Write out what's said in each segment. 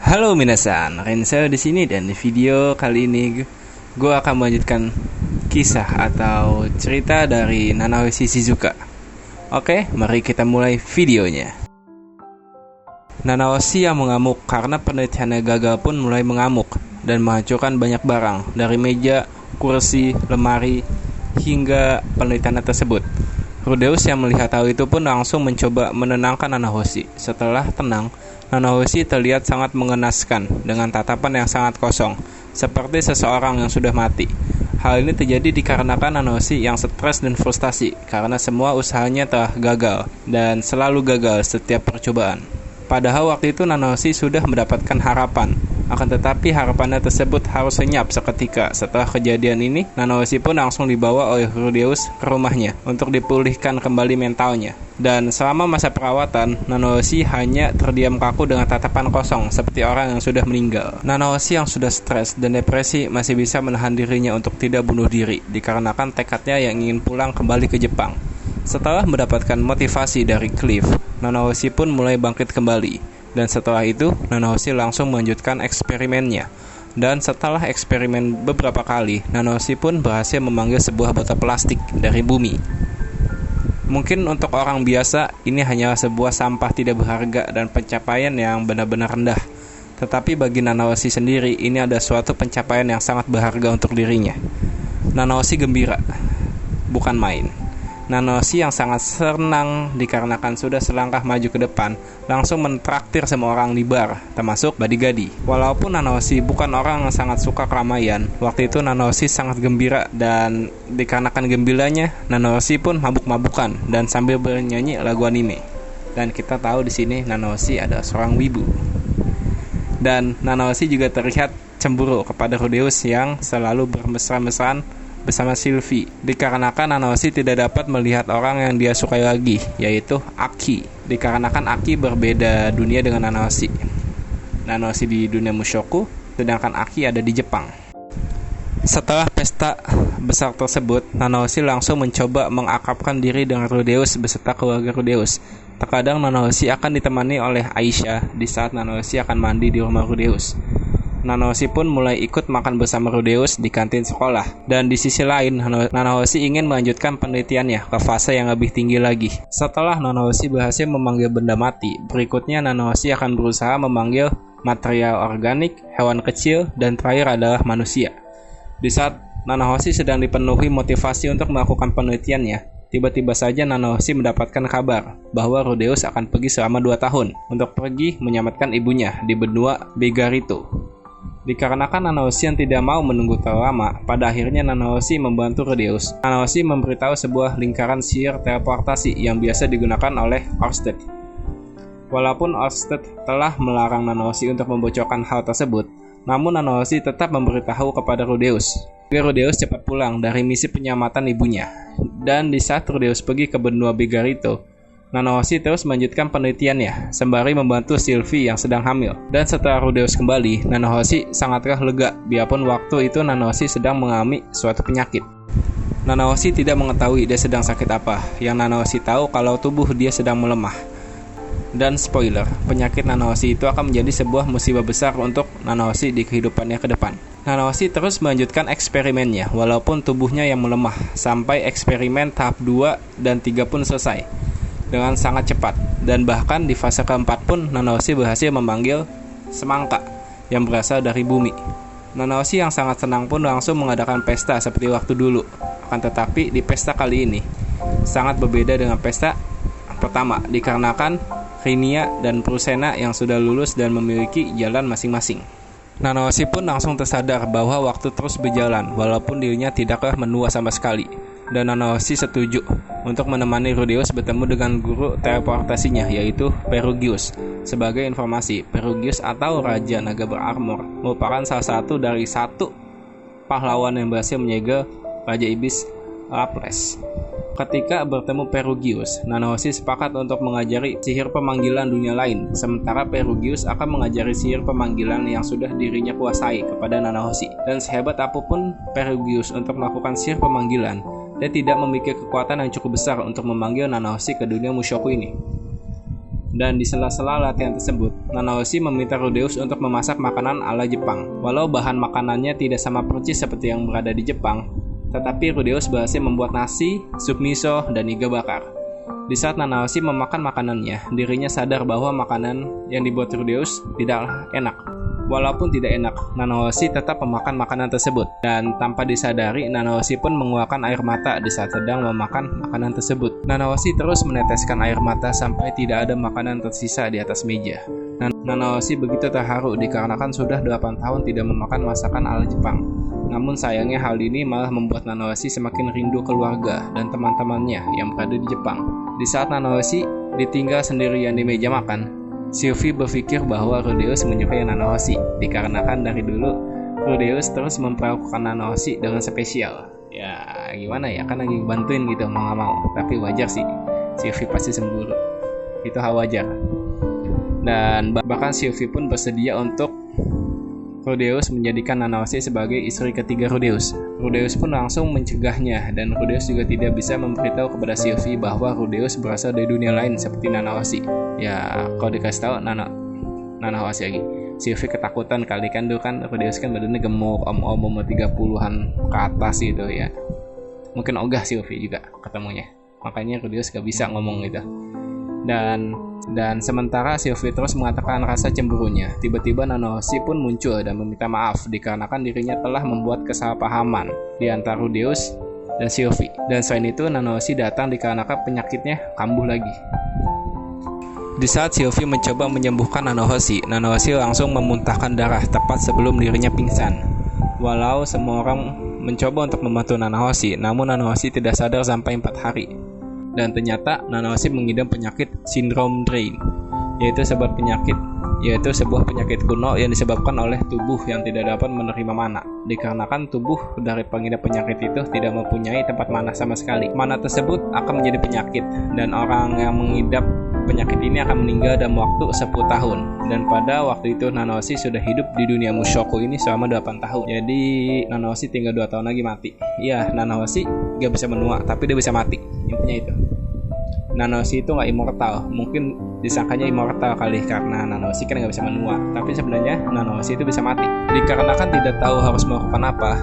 Halo minasan, Rensel di sini dan di video kali ini gue akan melanjutkan kisah atau cerita dari Nanahoshi Shizuka. Oke, mari kita mulai videonya. Nanahoshi yang mengamuk karena penelitiannya gagal pun mulai mengamuk dan menghancurkan banyak barang dari meja, kursi, lemari, hingga penelitiannya tersebut. Rudeus yang melihat hal itu pun langsung mencoba menenangkan Nanahoshi. Setelah tenang, Nanahoshi terlihat sangat mengenaskan dengan tatapan yang sangat kosong, seperti seseorang yang sudah mati. Hal ini terjadi dikarenakan Nanahoshi yang stres dan frustasi karena semua usahanya telah gagal dan selalu gagal setiap percobaan. Padahal waktu itu Nanahoshi sudah mendapatkan harapan, akan tetapi harapannya tersebut harus lenyap seketika. Setelah kejadian ini, Nanahoshi pun langsung dibawa oleh Rudeus ke rumahnya untuk dipulihkan kembali mentalnya. Dan selama masa perawatan, Nanahoshi hanya terdiam kaku dengan tatapan kosong seperti orang yang sudah meninggal. Nanahoshi yang sudah stres dan depresi masih bisa menahan dirinya untuk tidak bunuh diri dikarenakan tekadnya yang ingin pulang kembali ke Jepang. Setelah mendapatkan motivasi dari Cliff, Nanahoshi pun mulai bangkit kembali. Dan setelah itu, Nanahoshi langsung melanjutkan eksperimennya. Dan setelah eksperimen beberapa kali, Nanahoshi pun berhasil memanggil sebuah botol plastik dari bumi. Mungkin untuk orang biasa, ini hanyalah sebuah sampah tidak berharga dan pencapaian yang benar-benar rendah. Tetapi bagi Nanahoshi sendiri, ini ada suatu pencapaian yang sangat berharga untuk dirinya. Nanahoshi gembira, bukan main. Nanahoshi yang sangat senang dikarenakan sudah selangkah maju ke depan, langsung mentraktir semua orang di bar, termasuk Badigadi. Walaupun Nanahoshi bukan orang yang sangat suka keramaian, waktu itu Nanahoshi sangat gembira dan dikarenakan gembiranya, Nanahoshi pun mabuk-mabukan dan sambil bernyanyi lagu anime. Dan kita tahu di sini Nanahoshi adalah seorang wibu. Dan Nanahoshi juga terlihat cemburu kepada Rudeus yang selalu bermesra-mesraan bersama Sylvie, dikarenakan Nanahoshi tidak dapat melihat orang yang dia sukai lagi, yaitu Aki. Dikarenakan Aki berbeda dunia dengan Nanahoshi. Nanahoshi di dunia Mushoku, sedangkan Aki ada di Jepang. Setelah pesta besar tersebut, Nanahoshi langsung mencoba mengakrabkan diri dengan Rudeus beserta keluarga Rudeus. Terkadang Nanahoshi akan ditemani oleh Aisyah di saat Nanahoshi akan mandi di rumah Rudeus. Nanahoshi pun mulai ikut makan bersama Rudeus di kantin sekolah. Dan di sisi lain, Nanahoshi ingin melanjutkan penelitiannya ke fase yang lebih tinggi lagi. Setelah Nanahoshi berhasil memanggil benda mati, berikutnya Nanahoshi akan berusaha memanggil material organik, hewan kecil, dan terakhir adalah manusia. Di saat Nanahoshi sedang dipenuhi motivasi untuk melakukan penelitiannya, tiba-tiba saja Nanahoshi mendapatkan kabar bahwa Rudeus akan pergi selama 2 tahun untuk pergi menyelamatkan ibunya di benua Begarito. Dikarenakan Nanahoshi yang tidak mau menunggu terlalu lama, pada akhirnya Nanahoshi membantu Rudeus. Nanahoshi memberitahu sebuah lingkaran sihir teleportasi yang biasa digunakan oleh Orsted. Walaupun Orsted telah melarang Nanahoshi untuk membocorkan hal tersebut, namun Nanahoshi tetap memberitahu kepada Rudeus agar Rudeus cepat pulang dari misi penyelamatan ibunya. Dan di saat Rudeus pergi ke benua Begarito, Nanahoshi terus melanjutkan penelitiannya sembari membantu Sylvie yang sedang hamil. Dan setelah Rudeus kembali, Nanahoshi sangatlah lega biarpun waktu itu Nanahoshi sedang mengalami suatu penyakit. Nanahoshi tidak mengetahui dia sedang sakit apa. Yang Nanahoshi tahu kalau tubuh dia sedang melemah. Dan spoiler, penyakit Nanahoshi itu akan menjadi sebuah musibah besar untuk Nanahoshi di kehidupannya ke depan. Nanahoshi terus melanjutkan eksperimennya walaupun tubuhnya yang melemah sampai eksperimen tahap 2 dan 3 pun selesai dengan sangat cepat, dan bahkan di fase keempat pun Nanahoshi berhasil memanggil semangka yang berasal dari bumi. Nanahoshi yang sangat senang pun langsung mengadakan pesta seperti waktu dulu. Akan tetapi di pesta kali ini sangat berbeda dengan pesta pertama dikarenakan Rinia dan Prusena yang sudah lulus dan memiliki jalan masing-masing. Nanahoshi pun langsung tersadar bahwa waktu terus berjalan walaupun dirinya tidaklah menua sama sekali. Dan Nanahoshi setuju untuk menemani Rudeus bertemu dengan guru teleportasinya, yaitu Perugius. Sebagai informasi, Perugius atau Raja Naga Berarmor merupakan salah satu dari satu pahlawan yang berhasil menyegel Raja Iblis Laples. Ketika bertemu Perugius, Nanahoshi sepakat untuk mengajari sihir pemanggilan dunia lain, sementara Perugius akan mengajari sihir pemanggilan yang sudah dirinya kuasai kepada Nanahoshi. Dan sehebat apapun Perugius untuk melakukan sihir pemanggilan, dia tidak memiliki kekuatan yang cukup besar untuk memanggil Nanahoshi ke dunia Mushoku ini. Dan di sela-sela latihan tersebut, Nanahoshi meminta Rudeus untuk memasak makanan ala Jepang. Walau bahan makanannya tidak sama persis seperti yang berada di Jepang, tetapi Rudeus berhasil membuat nasi, sup miso, dan iga bakar. Di saat Nanahoshi memakan makanannya, dirinya sadar bahwa makanan yang dibuat Rudeus tidaklah enak. Walaupun tidak enak, Nanahoshi tetap memakan makanan tersebut. Dan tanpa disadari, Nanahoshi pun mengeluarkan air mata di saat sedang memakan makanan tersebut. Nanahoshi terus meneteskan air mata sampai tidak ada makanan tersisa di atas meja. Nanahoshi begitu terharu dikarenakan sudah 8 tahun tidak memakan masakan ala Jepang. Namun sayangnya hal ini malah membuat Nanahoshi semakin rindu keluarga dan teman-temannya yang berada di Jepang. Di saat Nanahoshi ditinggal sendirian di meja makan, Sylvie berpikir bahwa Rudeus menyukai Nanahoshi dikarenakan dari dulu Rudeus terus memperlakukan Nanahoshi dengan spesial. Ya gimana ya, kan lagi bantuin gitu mau gak mau. Tapi wajar sih, Sylvie pasti cemburu. Itu hal wajar. Dan bahkan Sylvie pun bersedia untuk Rudeus menjadikan Nanahoshi sebagai istri ketiga Rudeus. Rudeus pun langsung mencegahnya, dan Rudeus juga tidak bisa memberitahu kepada Sylvie bahwa Rudeus berasal dari dunia lain seperti Nanahoshi. Ya, kalau dikasih tahu Nanahoshi lagi. Sylvie ketakutan kali kan dulu kan Rudeus kan badannya gemuk, om-om umur 30-an ke atas gitu ya. Mungkin ogah Sylvie juga ketemunya. Makanya Rudeus gak bisa ngomong gitu. Dan sementara Sylvie terus mengatakan rasa cemburunya, tiba-tiba Nanahoshi pun muncul dan meminta maaf dikarenakan dirinya telah membuat kesalahpahaman di antara Rudeus dan Sylvie. Dan selain itu Nanahoshi datang dikarenakan penyakitnya kambuh lagi. Di saat Sylvie mencoba menyembuhkan Nanahoshi langsung memuntahkan darah tepat sebelum dirinya pingsan. Walau semua orang mencoba untuk membantu Nanahoshi, namun Nanahoshi tidak sadar sampai 4 hari. Dan ternyata Nanahoshi mengidap penyakit sindrom Drain, yaitu sebuah penyakit kuno yang disebabkan oleh tubuh yang tidak dapat menerima mana. Dikarenakan tubuh dari pengidap penyakit itu tidak mempunyai tempat mana sama sekali. Mana tersebut akan menjadi penyakit, dan orang yang mengidap penyakit ini akan meninggal dalam waktu 10 tahun. Dan pada waktu itu Nanahoshi sudah hidup di dunia Mushoku ini selama 8 tahun. Jadi Nanahoshi tinggal 2 tahun lagi mati. Iya, Nanahoshi gak bisa menua, tapi dia bisa mati. Intinya itu. Nanahoshi itu gak immortal. Mungkin disangkanya immortal kali karena Nanahoshi kan gak bisa menua. Tapi sebenarnya Nanahoshi itu bisa mati. Dikarenakan tidak tahu harus melakukan apa,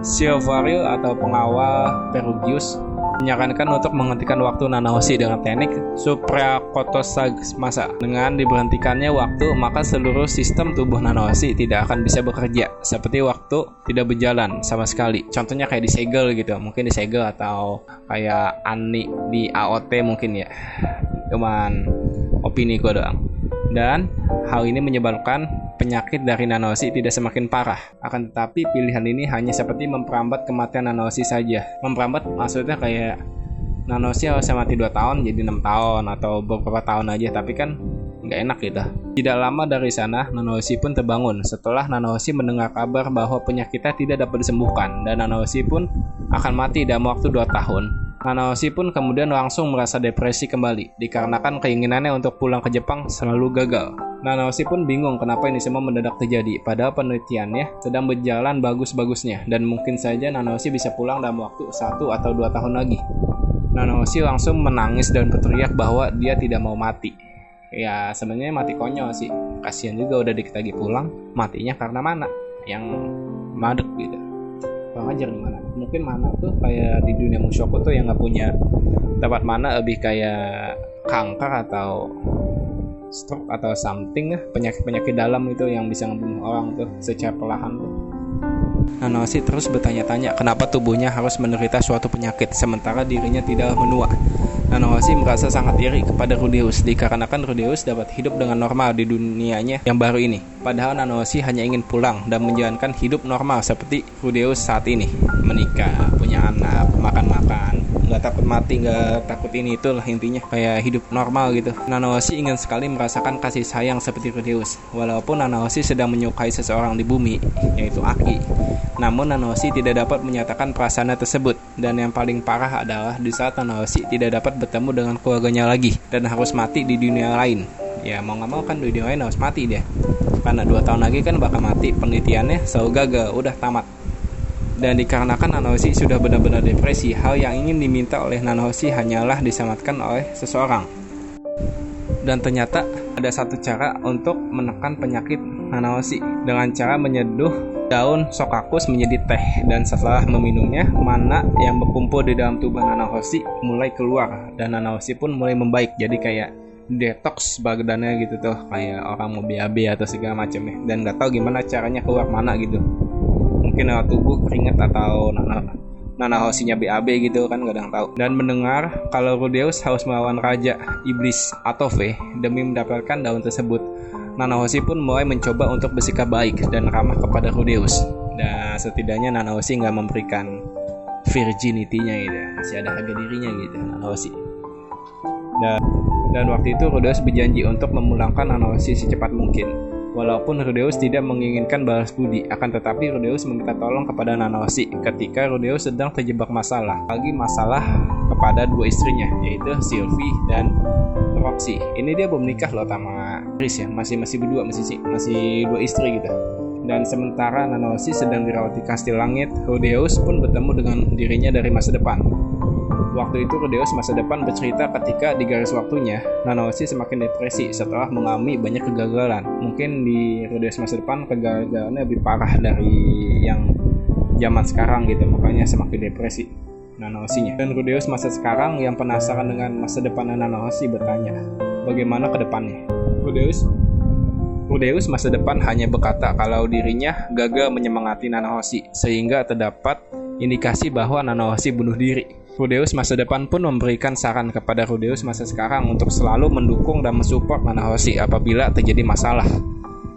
Silvaril atau pengawal Perugius menyarankan untuk menghentikan waktu Nanahoshi dengan teknik suprakotosamasa. Dengan diberhentikannya waktu, maka seluruh sistem tubuh Nanahoshi tidak akan bisa bekerja, seperti waktu tidak berjalan sama sekali. Contohnya kayak disegel gitu, mungkin disegel, atau kayak Ani di AOT mungkin ya. Cuman opini gue doang. Dan hal ini menyebabkan penyakit dari Nanahoshi tidak semakin parah. Akan tetapi pilihan ini hanya seperti memperambat kematian Nanahoshi saja. Memperambat maksudnya kayak Nanahoshi harusnya mati 2 tahun jadi 6 tahun atau beberapa tahun aja, tapi kan nggak enak gitu. Tidak lama dari sana Nanahoshi pun terbangun setelah Nanahoshi mendengar kabar bahwa penyakitnya tidak dapat disembuhkan, dan Nanahoshi pun akan mati dalam waktu 2 tahun. Nanahoshi pun kemudian langsung merasa depresi kembali dikarenakan keinginannya untuk pulang ke Jepang selalu gagal. Nanahoshi pun bingung kenapa ini semua mendadak terjadi, padahal penelitiannya sedang berjalan bagus-bagusnya dan mungkin saja Nanahoshi bisa pulang dalam waktu 1 atau 2 tahun lagi. Nanahoshi langsung menangis dan berteriak bahwa dia tidak mau mati. Ya sebenarnya mati konyol sih, kasihan juga udah dikit lagi pulang, matinya karena mana yang madek gitu. Kurang ajar nih mana. Mungkin mana tuh kayak di dunia Mushoku tuh yang nggak punya tempat mana, lebih kayak kanker atau stroke atau something, penyakit-penyakit dalam itu yang bisa ngebunuh orang tuh secara perlahan tuh. Nanahoshi terus bertanya-tanya kenapa tubuhnya harus menderita suatu penyakit sementara dirinya tidak menua. Nanahoshi merasa sangat iri kepada Rudeus dikarenakan Rudeus dapat hidup dengan normal di dunianya yang baru ini. Padahal Nanahoshi hanya ingin pulang dan menjalankan hidup normal seperti Rudeus saat ini. Menikah, punya anak, makan-makan, nggak takut mati, nggak takut ini, itulah intinya. Kayak hidup normal gitu. Nanahoshi ingin sekali merasakan kasih sayang seperti Rudeus. Walaupun Nanahoshi sedang menyukai seseorang di bumi, yaitu Aki. Namun Nanahoshi tidak dapat menyatakan perasaannya tersebut. Dan yang paling parah adalah di saat Nanahoshi tidak dapat bertemu dengan keluarganya lagi dan harus mati di dunia lain. Ya mau gak mau kan di dunia lain harus mati dia, karena 2 tahun lagi kan bakal mati. Penelitiannya selalu gagal, udah tamat. Dan dikarenakan Nanahoshi sudah benar-benar depresi, hal yang ingin diminta oleh Nanahoshi hanyalah diselamatkan oleh seseorang. Dan ternyata ada satu cara untuk menekan penyakit Nanahoshi dengan cara menyeduh daun Shokakus menjadi teh, dan setelah meminumnya, mana yang berkumpul di dalam tubuh Nanahoshi mulai keluar dan Nanahoshi pun mulai membaik. Jadi kayak detox badannya gitu tuh, kayak orang mau BAB atau segala macam ya. Dan nggak tahu gimana caranya keluar mana gitu. Mungkin lewat tubuh keringat atau Nanahoshi-nya BAB gitu kan, nggak ada yang tahu. Dan mendengar kalau Rudeus harus melawan Raja Iblis Atofe demi mendapatkan daun tersebut, Nanahoshi pun mulai mencoba untuk bersikap baik dan ramah kepada Rudeus. Dan setidaknya Nanahoshi nggak memberikan virginity-nya gitu, masih ada harga dirinya gitu Nanahoshi. Dan waktu itu Rudeus berjanji untuk memulangkan Nanahoshi secepat mungkin. Walaupun Rudeus tidak menginginkan balas budi, akan tetapi Rudeus meminta tolong kepada Nanahoshi ketika Rudeus sedang terjebak masalah kepada dua istrinya, yaitu Sylvie dan Roxy. Ini dia belum nikah loh sama Chris ya, masih berdua, masih dua istri gitu. Dan sementara Nanahoshi sedang dirawat di Kastil Langit, Rudeus pun bertemu dengan dirinya dari masa depan. Waktu itu Rudeus masa depan bercerita ketika di garis waktunya Nanahoshi semakin depresi setelah mengalami banyak kegagalan. Mungkin di Rudeus masa depan kegagalannya lebih parah dari yang zaman sekarang gitu, makanya semakin depresi Nanahoshi-nya. Dan Rudeus masa sekarang yang penasaran dengan masa depan Nanahoshi bertanya, bagaimana ke depannya? Rudeus masa depan hanya berkata kalau dirinya gagal menyemangati Nanahoshi, sehingga terdapat indikasi bahwa Nanahoshi bunuh diri. Rudeus masa depan pun memberikan saran kepada Rudeus masa sekarang untuk selalu mendukung dan mensupport Nanahoshi apabila terjadi masalah.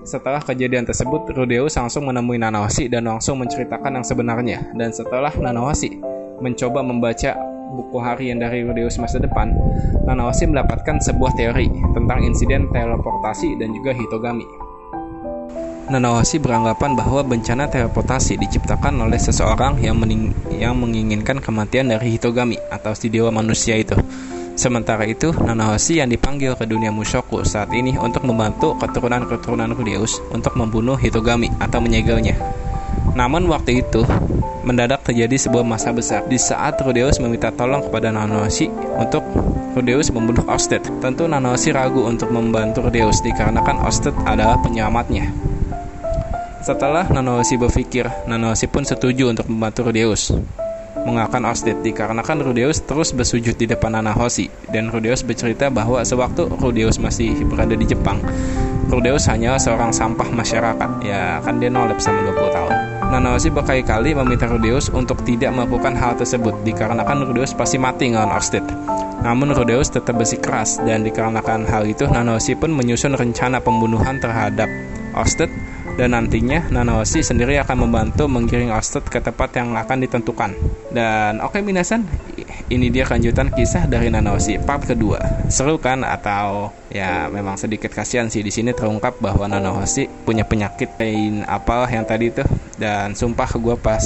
Setelah kejadian tersebut, Rudeus langsung menemui Nanahoshi dan langsung menceritakan yang sebenarnya. Dan setelah Nanahoshi mencoba membaca buku harian dari Rudeus masa depan, Nanahoshi mendapatkan sebuah teori tentang insiden teleportasi dan juga hitogami. Nanahoshi beranggapan bahwa bencana teleportasi diciptakan oleh seseorang yang menginginkan kematian dari Hitogami atau si dewa manusia itu. Sementara itu, Nanahoshi yang dipanggil ke dunia Mushoku saat ini untuk membantu keturunan Rudeus untuk membunuh Hitogami atau menyegelnya. Namun waktu itu, mendadak terjadi sebuah masalah besar di saat Rudeus meminta tolong kepada Nanahoshi untuk Rudeus membunuh Orsted. Tentu Nanahoshi ragu untuk membantu Rudeus dikarenakan Orsted adalah penyelamatnya. Setelah Nanahoshi berpikir, Nanahoshi pun setuju untuk membantu Rudeus mengalahkan Orsted dikarenakan Rudeus terus bersujud di depan Nanahoshi. Dan Rudeus bercerita bahwa sewaktu Rudeus masih berada di Jepang, Rudeus hanyalah seorang sampah masyarakat. Ya kan dia nolep sama 20 tahun. Nanahoshi berkali-kali meminta Rudeus untuk tidak melakukan hal tersebut dikarenakan Rudeus pasti mati ngelawan Orsted. Namun Rudeus tetap bersikeras, dan dikarenakan hal itu Nanahoshi pun menyusun rencana pembunuhan terhadap Orsted. Dan nantinya Nanahoshi sendiri akan membantu menggiring Orsted ke tempat yang akan ditentukan. Dan oke minasan, ini dia kelanjutan kisah dari Nanahoshi part kedua. Seru kan? Atau ya memang sedikit kasihan sih, di sini terungkap bahwa Nanahoshi punya penyakit apalah yang tadi itu. Dan sumpah gue pas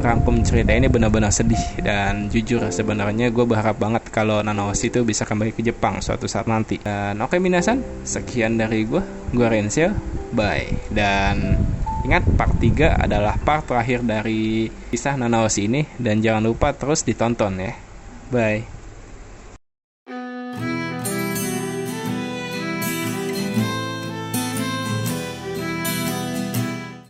rangkum cerita ini benar-benar sedih. Dan jujur sebenarnya gue berharap banget kalau Nanahoshi itu bisa kembali ke Jepang suatu saat nanti. Dan oke minasan, sekian dari gue Rensel. Bye. Dan ingat, part 3 adalah part terakhir dari kisah Nanahoshi ini. Dan jangan lupa terus ditonton ya. Bye.